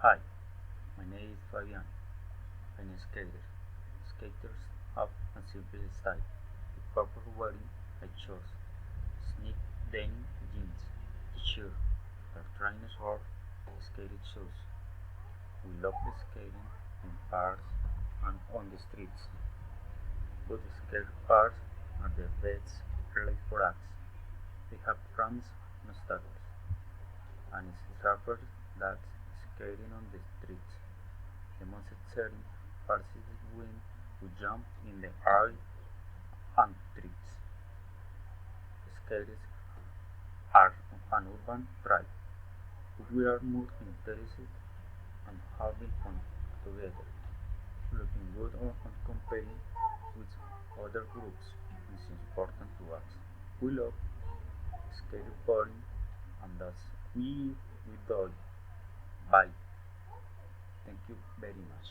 Hi, my name is Fabian. I'm a skater. Skaters have a simple style. The purple wearing I chose sneak denim jeans, t-shirt, or trainers or skating shoes. We love the skating in parks and on the streets, but the skate parks are the best place for us. They have ramps and obstacles, and it's sharper than skating on the streets. The most exciting part is when we jump in the air and tricks. Skaters are an urban tribe, but we are more interested in having fun together, looking good and competing with other groups is important to us. We love skateboarding and that's we do. Bye. Thank you very much.